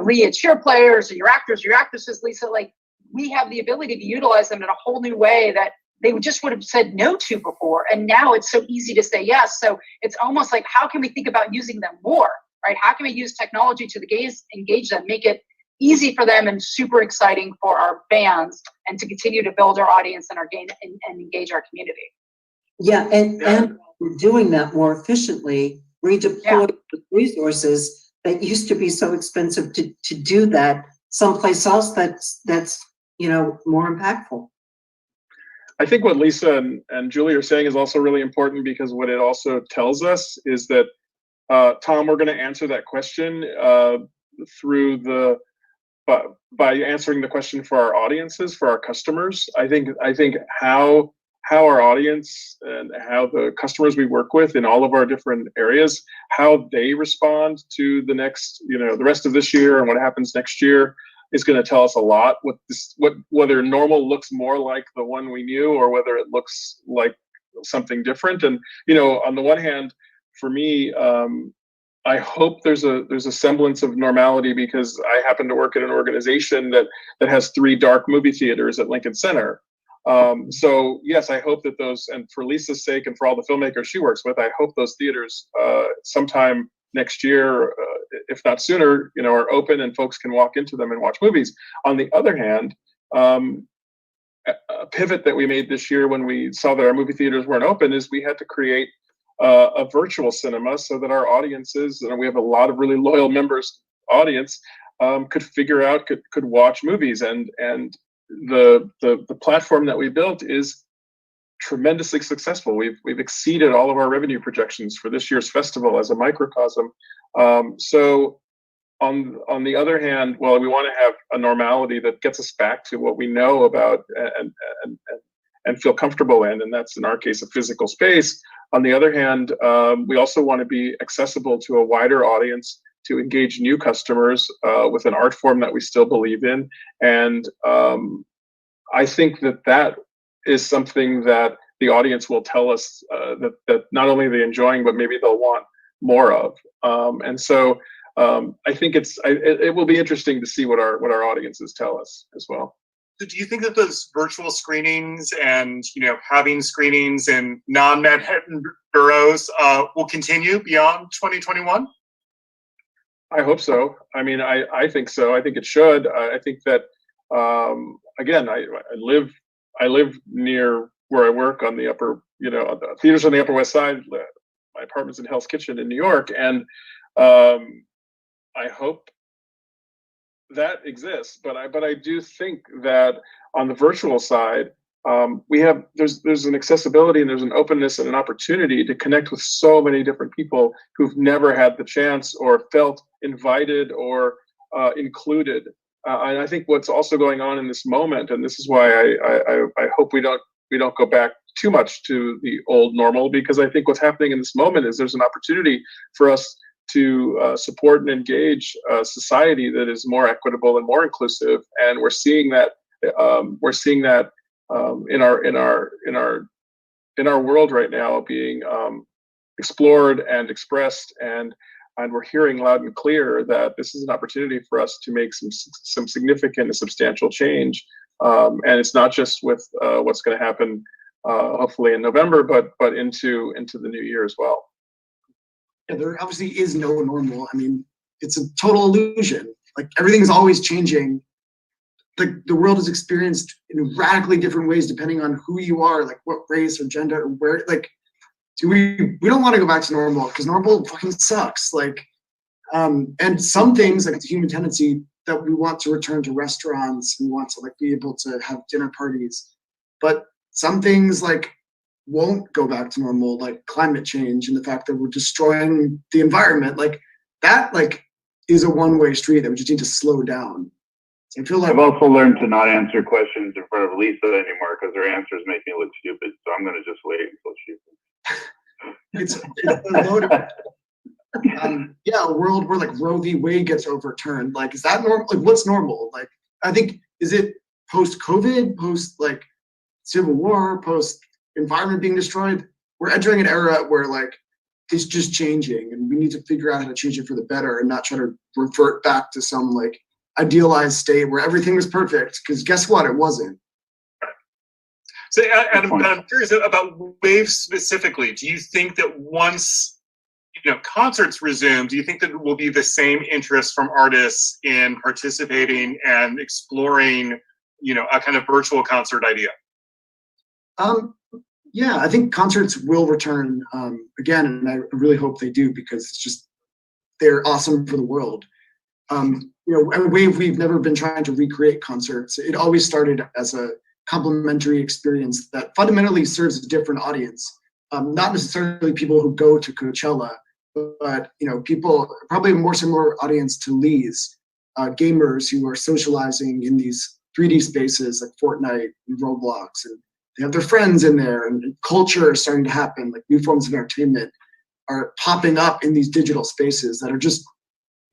Lee, it's your players or your actors, your actresses, Lisa, like we have the ability to utilize them in a whole new way that they just would have said no to before. And now it's so easy to say yes. So it's almost like, how can we think about using them more, right? How can we use technology to engage them, make it easy for them and super exciting for our fans, and to continue to build our audience and and engage our community. Yeah, and we're doing that more efficiently, redeploy resources that used to be so expensive to do that someplace else that's more impactful. I think what Lisa and Julie are saying is also really important, because what it also tells us is that, Tom, we're going to answer that question through by answering the question for our audiences, for our customers. I think how our audience and how the customers we work with in all of our different areas, how they respond to the next, the rest of this year and what happens next year is going to tell us a lot. Whether normal looks more like the one we knew, or whether it looks like something different. And on the one hand, for me, I hope there's a semblance of normality, because I happen to work at an organization that has 3 dark movie theaters at Lincoln Center. So yes, I hope that those, and for Lisa's sake and for all the filmmakers she works with, I hope those theaters sometime next year, if not sooner, are open and folks can walk into them and watch movies. On the other hand, a pivot that we made this year when we saw that our movie theaters weren't open is we had to create a virtual cinema so that our audiences, and we have a lot of really loyal members audience, could figure out, could watch movies. And the platform that we built is tremendously successful. We've exceeded all of our revenue projections for this year's festival as a microcosm. So on the other hand, well, we want to have a normality that gets us back to what we know about and feel comfortable in, and that's in our case a physical space. On the other hand, we also want to be accessible to a wider audience, to engage new customers with an art form that we still believe in. And I think that is something that the audience will tell us that not only are they enjoying, but maybe they'll want more of. And so I think it will be interesting to see what our audiences tell us as well. So do you think that those virtual screenings and having screenings in non-Manhattan boroughs will continue beyond 2021? I hope so. I mean, I think so. I think it should. I think that again, I live near where I work on the upper, the theaters on the Upper West Side. My apartment's in Hell's Kitchen in New York, and I hope that exists. But I do think that on the virtual side, there's an accessibility and there's an openness and an opportunity to connect with so many different people who've never had the chance or felt invited or included. And I think what's also going on in this moment, and this is why I hope we don't go back too much to the old normal, because I think what's happening in this moment is there's an opportunity for us to support and engage a society that is more equitable and more inclusive, and we're seeing that in our world right now being explored and expressed, and we're hearing loud and clear that this is an opportunity for us to make some significant and substantial change. And it's not just with what's going to happen hopefully in November, but into the new year as well. Yeah, there obviously is no normal. I mean, it's a total illusion. Like, everything is always changing. The world is experienced in radically different ways depending on who you are, like what race or gender or where. Like, we don't want to go back to normal, because normal fucking sucks. Like, and some things, like the human tendency that we want to return to restaurants, and we want to be able to have dinner parties, but some things won't go back to normal, like climate change and the fact that we're destroying the environment. That is a one-way street that we just need to slow down. So I feel like I've also learned to not answer questions in front of Lisa anymore, because her answers make me look stupid. So I'm going to just wait until she. It's loaded. Yeah, a world where Roe v. Wade gets overturned. Is that normal? What's normal? I think, is it post-COVID, post Civil War, post environment being destroyed? We're entering an era where it's just changing, and we need to figure out how to change it for the better, and not try to revert back to some idealized state where everything was perfect, because guess what? It wasn't. So I'm curious about waves specifically. Do you think that once concerts resume, do you think that there will be the same interest from artists in participating and exploring a kind of virtual concert idea? Yeah, I think concerts will return again, and I really hope they do, because they're awesome for the world. A way we've never been trying to recreate concerts. It always started as a complementary experience that fundamentally serves a different audience. Not necessarily people who go to Coachella, but people, probably a more similar audience to Lee's, gamers who are socializing in these 3D spaces like Fortnite and Roblox, and they have their friends in there, and culture is starting to happen. New forms of entertainment are popping up in these digital spaces that are just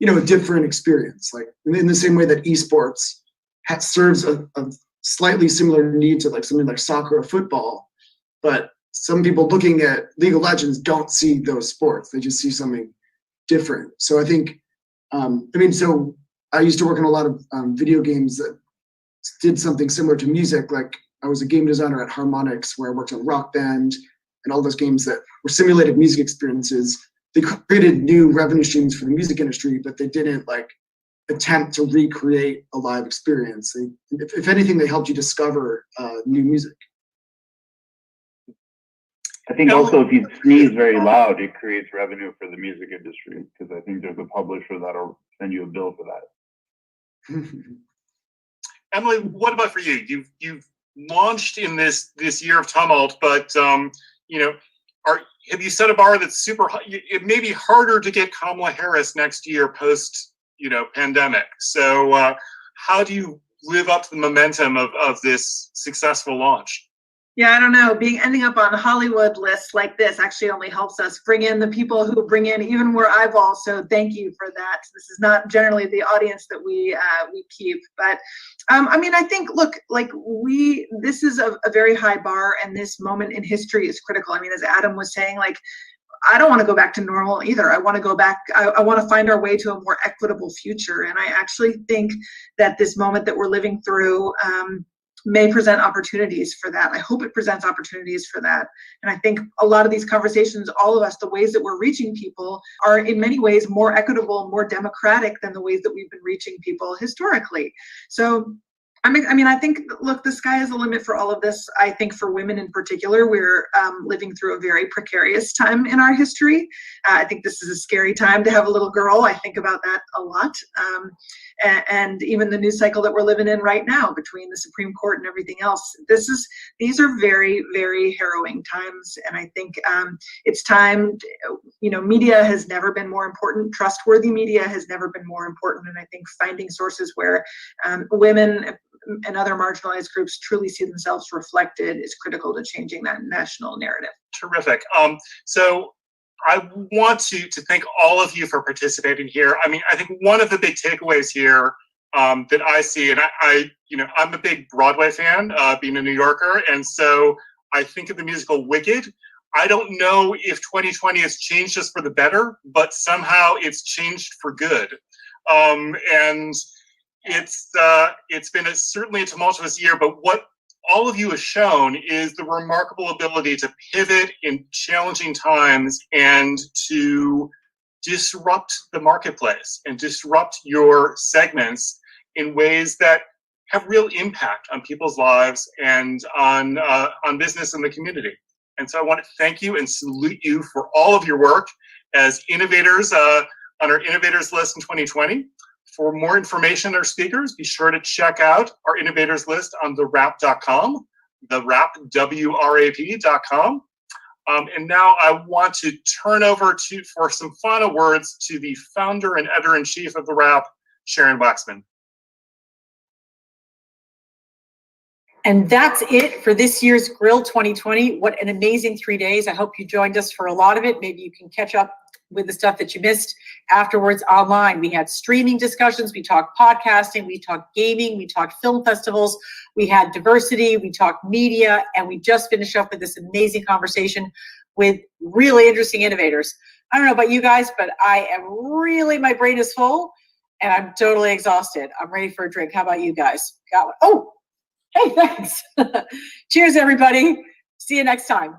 a different experience. In the same way that esports serves a slightly similar need to something like soccer or football, but some people looking at League of Legends don't see those sports. They just see something different. So I think, so I used to work in a lot of video games that did something similar to music. I was a game designer at Harmonix, where I worked on Rock Band and all those games that were simulated music experiences. They created new revenue streams for the music industry, but they didn't like attempt to recreate a live experience. If anything, they helped you discover new music. I think also if you sneeze very loud, it creates revenue for the music industry, because I think there's a publisher that'll send you a bill for that. Emily, what about for you? You've launched in this year of tumult, but you know, have you set a bar that's super high? It may be harder to get Kamala Harris next year post, you know, pandemic. So how do you live up to the momentum of this successful launch? Yeah, I don't know. Ending up on Hollywood lists like this actually only helps us bring in the people who bring in even more eyeballs. So thank you for that. This is not generally the audience that we keep, but I mean, I think, look, like this is a very high bar, and this moment in history is critical. I mean, as Adam was saying, like, I don't want to go back to normal either. I want to go back. I want to find our way to a more equitable future. And I actually think that this moment that we're living through may present opportunities for that. I hope it presents opportunities for that. And I think a lot of these conversations, all of us, the ways that we're reaching people are in many ways more equitable, more democratic than the ways that we've been reaching people historically. So I mean, I think, look, the sky is the limit for all of this. I think for women in particular, we're living through a very precarious time in our history. I think this is a scary time to have a little girl. I think about that a lot. And even the news cycle that we're living in right now between the Supreme Court and everything else, these are very, very harrowing times. And I think it's time, you know, media has never been more important. Trustworthy media has never been more important. And I think finding sources where women and other marginalized groups truly see themselves reflected is critical to changing that national narrative. Terrific. So I want to thank all of you for participating here. I mean, I think one of the big takeaways here that I see, and I'm a big Broadway fan, being a New Yorker, and so I think of the musical Wicked. I don't know if 2020 has changed us for the better, but somehow it's changed for good. And it's been certainly a tumultuous year, but what all of you have shown is the remarkable ability to pivot in challenging times and to disrupt the marketplace and disrupt your segments in ways that have real impact on people's lives and on business and the community. And so I want to thank you and salute you for all of your work as innovators on our Innovators list in 2020. For more information on our speakers, be sure to check out our Innovators list on TheWrap.com, TheWrap, WRAP.com. And now I want to turn over for some final words to the founder and editor-in-chief of TheWrap, Sharon Waxman. And that's it for this year's Grill 2020. What an amazing 3 days. I hope you joined us for a lot of it. Maybe you can catch up with the stuff that you missed afterwards online. We had streaming discussions, we talked podcasting, we talked gaming, we talked film festivals, we had diversity, we talked media, and we just finished up with this amazing conversation with really interesting innovators. I don't know about you guys, but my brain is full and I'm totally exhausted. I'm ready for a drink. How about you guys? Got one? Oh, hey, thanks. Cheers, everybody. See you next time.